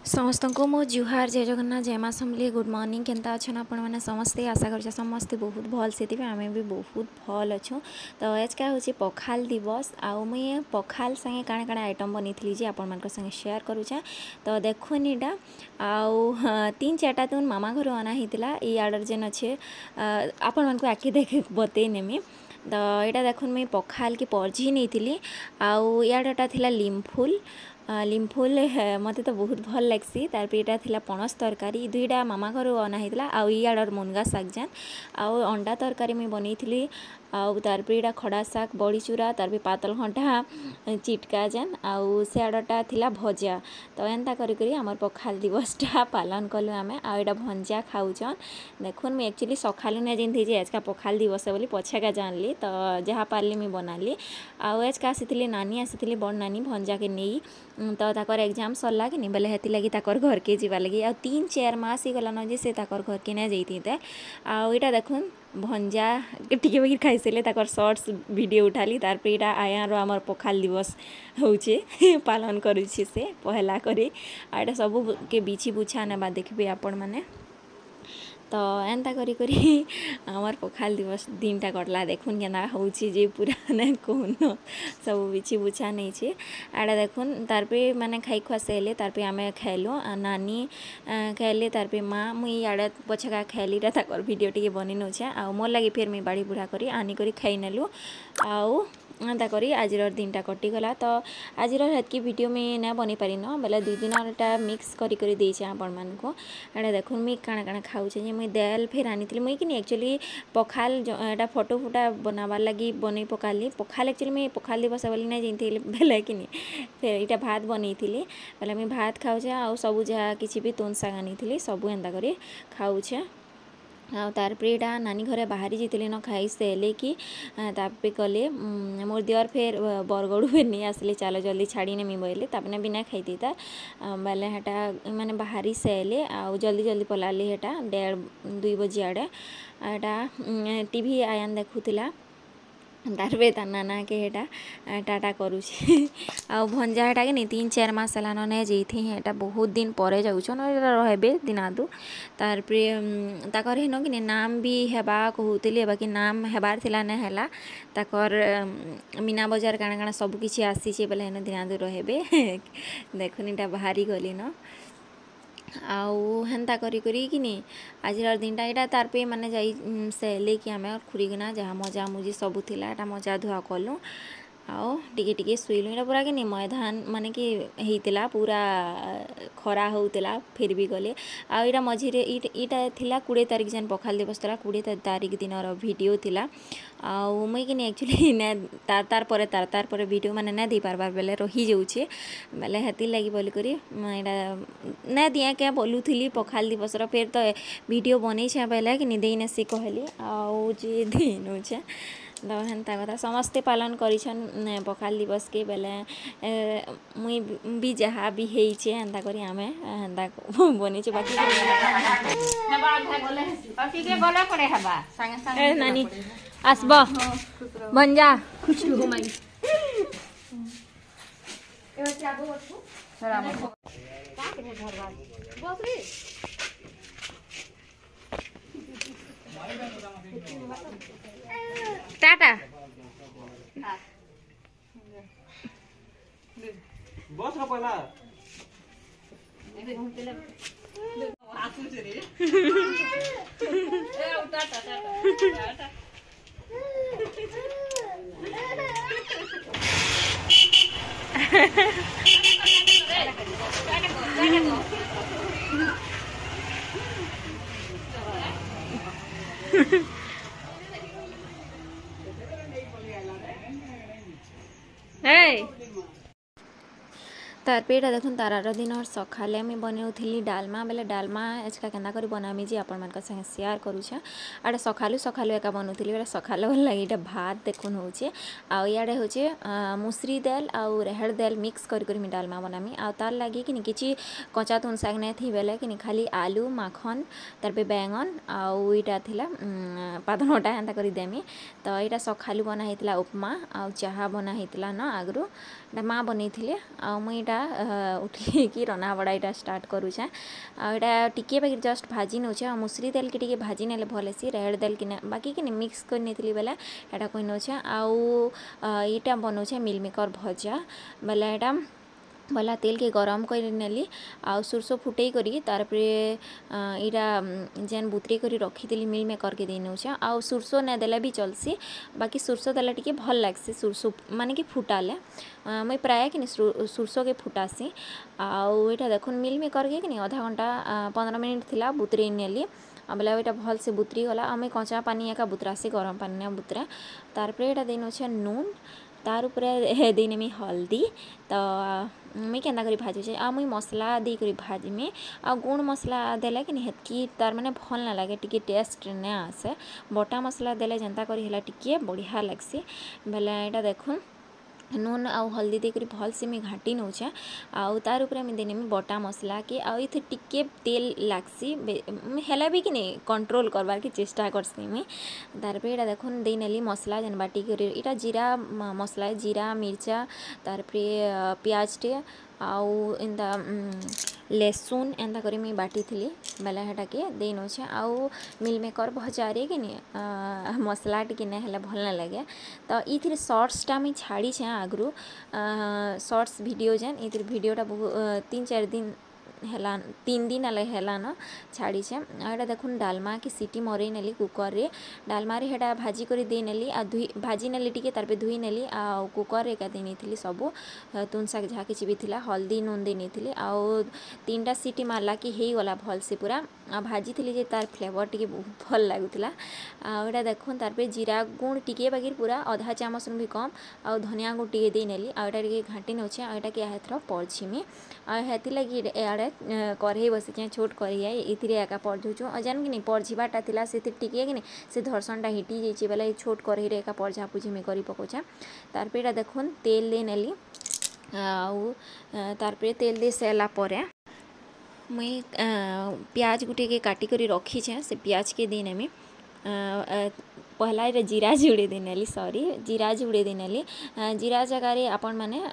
समस्त को मो जुहार जय जगन्नाथ जय माँ समली गुड मॉर्निंग केनता अच्छा आपण मैंने समस्ते आशा कर समस्ते बहुत भल से आम भी बहुत भल अच्छु तो आज का हूँ पखाल दिवस आउ मुई पखाल संगे काଣା काଣା आइटम बनी थी आपण मान संगे शेयर करूँचा तो देखुन इटा आउ 3-4टा तुन मामा घर अना होता आडर जेन अच्छे आपण मान आखि देख बतई नेमी तो यहाँ देखुन मुई पखाल की परझी नहीं थी आउ इटा थिला लिमफुल लिमफुल मत तो बहुत भल लग्सी तार यहाँ थिला पणस तरकारी दुईटा मामा घर अना होता आउ इडर मुनगा शाग जान आउ अंडा तरकारी मुई बनी थी आउ तार यहाँ खड़ा शाग बड़ी चूरा तार पातल घंटा चिटका जान आउ से आडटा थिला भजा तो एंता करी आमर पखाल दिवसटा पालन कलु आम आईटा भंजा खाऊन देखुन मुझे एक्चुअली सकालू नहीं जानती आज का पखाल दिवस बोली पछाका जानली तो जहाँ पार्ली मुझे बनाली आउ आज का आसी नानी आसी बड़ नानी भंजा के नहीं तो ताकर एग्जाम सरला कि बोले हेती लगी ताकर घर के जीवा लगी आ 3-4 मास ही गलान जे से ताकर घर के ना जाते आईटा देखुन भंजा टिके बगिर खाई सारे ताकर शॉर्ट्स वीडियो उठाली तार पे यहाँ आयार आमर पखाल दिवस होचे पालन करुचे से पहला करी आईटा सब के बिछी बुछा नेबा देखबे आपण माने तो एंता करी आमर पखाल दिवस दिन टा कटला देखुन केना होची जे पूरा ना कोन सब बिछी बुछा नहीं छे आड़ा देखुन तार पे माने खाई खुआ सेले तार पे आमे खाइलो नानी खाइले तार पे माँ मुई आड़ा पछका खाइली रा ताकर वीडियो टिके बनी नछे आ मोर लगी फिर मुई बाड़ी बुढ़ा करी आनी करी खाई नेलु आउ एंता करी आज दिन टा कटिगला तो आज हेतकी वीडियो में ना बनी पारिन बोले 2 दिनटा मिक्स करी देछे आपण मान को एटा देखुन मुई काଣା काଣା खाऊचे जे मुई दाल फिर आनी मुई कि एक्चुअली पखाल एटा फोटो फुटा बनाबार लगी बनै पकाली पखाल एक्चुअली मुई पखाल दिवस बोली ना जानती बेले कि फिर इटा भात बनी बोले मुई भात खाऊचे आ सब जहाँ किसी भी तुन शाग आनी सब एंता करी खाऊचे आ तार यहाँ नानी घरे बाहरी जीतली न खाई सेले कि तापे कले मोर दिवर फिर बरगड़ू फिर नहीं आसले चलो जल्दी छाड़ी नेमी बोले तापने बिना खाई था बोले हेटा माने बाहरी सेले आ जल्दी जल्दी पलाली हेटा 1:30-2 बजे आड़े एटा टीवी आयान देखुला तारपे तार नाना के हेटा टाटा करुचे आ भंजा हेटा के नहीं 3-4 मास हेलान ने जेथि हेटा बहुत दिन परे जाउछन रहबे दिनादु तारपे ताकर हेनो कि नाम भी हेबा कहूतिली बाकी नाम हेबार थिला ने हेला ताकर मीना बाजार काଣା काଣା सब किछि आसीचे बोले हेनो दिनादु रहबे देखुन इटा बाहरी गली न आउ हेन्ता करी कि आज दिन यहाँ तार पे माने जाई सेले कि आम खुरीकिना जहाँ मजा मुजी सब थिला एटा मजा धुआ कलु आओ टिके टिके शुइलु इटा पूरा कि मैदान माने कि होता पूरा खरा होता फिर भी गले आईटा मझीरे इटा थिला 20 तारिख जन पखाल दिवस था 20 तारिख दिन वीडियो थिला आउ मुई कि एक्चुअली ना तार पर वीडियो माने ना दे पारबार बेले रही जाऊे बेले हेती लगी बोल करी इटा ना दिया क्या बोलूली पखाल दिवस फिर तो वीडियो बनी बेले कि दे नसी कहली आउ जे देनु छे तो हेन्ता कथा समस्ते पालन करिछन पखाल दिवस के बेले मुई भी जहाँ भी हेइछे हेन्ता करी आमे हेन्ता बनिछे बाकी के बोला पड़े हबा संगे संगे नानी आसबो भंजा कुछ हो माई एवा चाबो बसु सरा का करे घरवा बस रे टाटा बस न पहिला टाटा तार पे यहाँ देखुन तारार दिन सकाले मुझे बनौली डालमा बेले डालमा आज का केन्दा करी बनामी जे आपण मान संगे शेयर करूछे आड़े सकालू सकालू एका बनौली बेले सकाल लगे ये भात देखुन होचे आ इे होचे मुसरी दाल आउ रेहड़ दाल मिक्स करी डालमा बनामी आ तार लगे कि किसी कचा तुन शाग नहीं थी बेले कि खाली आलू माखन तार पे बैंगन आउ इटा थिला पादनटा एंता करी देमी तो यहाँ सकालू बना उपमा आ चाहा बना न आगरू माँ बनई आ मुई उठिकी रना बड़ा यहाँ स्टार्ट करूँ आटा टिके बाकी जस्ट भाजी नौचे आ मुसरी दाल के भाजी ने भल सी रेड दाल कि बाकी कि मिक्स कर बेले यहाँ कही नौचे आउ यहाँ बनाऊे मिल मेकर भजा बेले यहाँ भला तेल के गरम कर नेली आ सुरसो फुटई करी तार इरा जेन बुतरी करी रखी मिल मेकर के दे नौचे आ सुरसो ने देला भी चलसी बाकी सुरसो देला टिके भल लागसी सुरसो माने कि फुटाले मुई प्राय कि सुरसो के फुटासी आउ यहाँ देखुन मिल मेकर के कि आधा घंटा 15 मिनट थिला बुतरी नेली बेला यहाँ भल से बुतरी गला आम कचा पानी एका बुतरासी गरम पानी ना बुतरा तार यहाँ दे नौचे नून तार उपरे देनेमी हल्दी तो मुई केन्ता करी भाजुचे आ मुई मसला दे करी भाजमी आ गुण मसला देले कि हेतकी तार माने भल ना लगे टिके टेस्ट ने आसे बटा मसला देले जेंता करी हेला टिके बढ़िया लागसी बेले यहाँ देखुन नून आउ हल्दी देकर भल से मैं घाटी नौचे आउ तार उपरे मैं देने में बटा मसला के आउ इथे टिके तेल लागसी हेला भी कि नहीं कंट्रोल करवार की चेष्टा करसी मुई तार पे यहाँ देखुन दे नेली मसला जेन बाटी कर इटा जीरा मसला जीरा मिर्चा तार प्याज टे आउ एंता लेसुन एंता करी मुई बाटी थी बेले हेटा के दे नौचे आउ मिल मेकर भजारे कि नहीं मसला टी हेला भल ना लगे तो ये शॉर्ट्सटा मुई छाड़ी आगु शॉर्ट्स वीडियो जेन ये वीडियोटा बहुत 3-4 दिन हेला 3 दिन अलग हेलान छाड़ी यहाँ देखुन डालमा की सीटी मरई नेली कुकर रे डालमा रे हेटा भाजी करी दे नेली आ धुई भाजी नेली टिके तार पे धुई नेली आ कुकर रे का देनी थी सब तुन शाग जहाँ किसी भी थिला हल्दी नून देनी थी आउ 3टा सीटी मारला कि हे गला भल से पूरा आ भाजी थी जे तार फ्लेवर टिके बहुत भल लगुला आटा देखुन तार पे जीरा गुण टिके बाकी पूरा आधा चामच भी कम आउ धनिया गुण टिके दे नेली आटा टिके घाटी नौचे आटा के एथर पड़छिमी आ हेति लगी आड़े कढ़ई बसी छोट कढ़ई इथिरे एका पड़झुचु जान कि नहीं पड़झीबाटा थिला से टिके कि नहीं से धरसनटा हिटी जाइए बेले छोट कढ़ई रे एका पड़झा पुझी में करी पकोचा तार पे देखुन तेल दे नेली आउ तार पे तेल दे सारा परे मुई प्याज गुटे के काटी करी रखी से प्याज के दे नेमी पहला ये जीरा जुड़े दे नेली सॉरी जीरा जुड़े दे नेली जीरा जगह आपण माने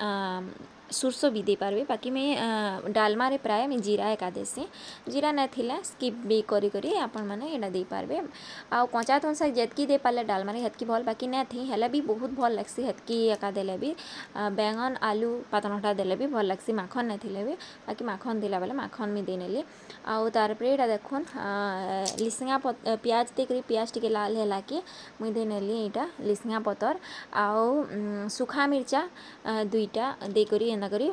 सुरसो भी दे पारबे बाकी मैं डालमा रे प्राय मैं जीरा एका देसी जीरा ना थिला स्किप भी करी करी आपण माने एडा दे पारबे आ कच्चा तुन शाग जेतकी दे पाले डालमा रे हेतकी भल बाकी ना थी हेला भी बहुत भल लागसी हेतकी एका देले भी बैंगन आलू पातनटा देले भी भल लागसी माखन ना थिले भी बाकी माखन दिला बेले माखन में दे नेली आउ तार पे एडा देखुन लिसिंगा प्याज दे करी प्याज टिके लाल हेला के मुई दे नेली एटा लिसिंगा पतर आउ सुखा मिर्चा 2टा दे करी एना करी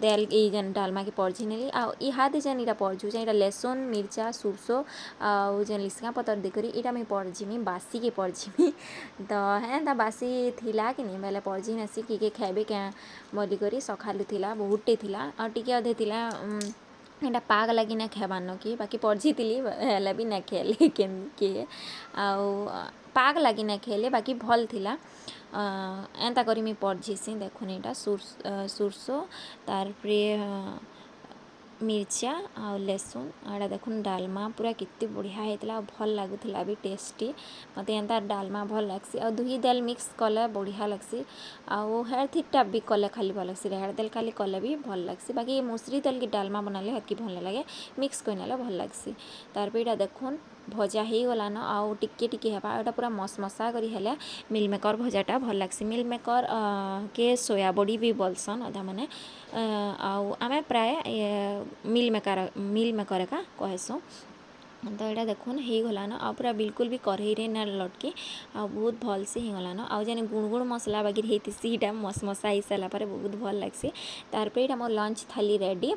देल जेन डालमा के पड़झी नेली आ इहादे जेन इटा पड़झु इटा लेसुन मिर्चा सुरसो आउ जेन लिसिंगा पतर देकरी इटा मैं पड़झिमी बासी के पड़झिमी तो हेन्ता बासी थिला कि नहीं बेले पड़झी नेसी कि खाइबे क्या बोली करी सखालु थिला बहुटे थिला आ टिके अधे थिला एटा पाग लगी ना खेबान कि बाकी पड़झी थी हेला भी ना खेले के आउ पाग लगी ना खेले बाकी भल थिला एंता करी मैं पड़झीसी देखुन यहाँ सुरसो तार मिर्चा आ लेसुन आड़ा देखुन डालमा पूरा कितनी बढ़िया होता भल लगुला भी टेस्टी मत एंता डालमा भल लगसी आ दुही दाल मिक्स कले बढ़िया लगसी आउ हेर थिटा भी कले खाली भल लगसी हेर दाल खाली कले भी भल लगसी बाकी मुसरी दाल की डालमा बनाले हेतकी भल लगे मिक्स करने भल लगसी तार पे देखुन भजा हो गलान आउ टिके टिके हेबा एटा पूरा मसमसा करी हेले मिल मेकर भजाटा भल लागसी मिल मेकर के सोया बड़ी भी बोलसन अधा माने आउ आमे प्राय मिल मेकर का कहसु तो यहाँ देखुन हो गलान आ पूरा बिल्कुल भी कढ़ई रे ना लटकी आ बहुत भल से हो गलान आ जेन गुण मसला बाकी होती मसमसा हो सारा पर बहुत भल लगसी तार पे यहाँ मोर लंच थाली रेडी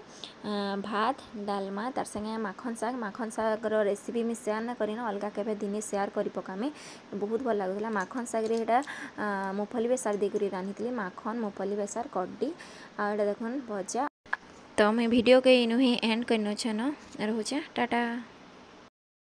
भात डालमा तार संगे माखन साग रेसिपी में शेयर ना करी अलग केबे दिने शेयर करी पकामी बहुत भल लगुला माखन साग रे यहाँ मुफली बेसार देकर रांधी माखन मुफली बेसार कड्डी आ यहाँ देखुन भजा तो मैं वीडियो के इनु ही एंड करनो छन रोचे टाटा।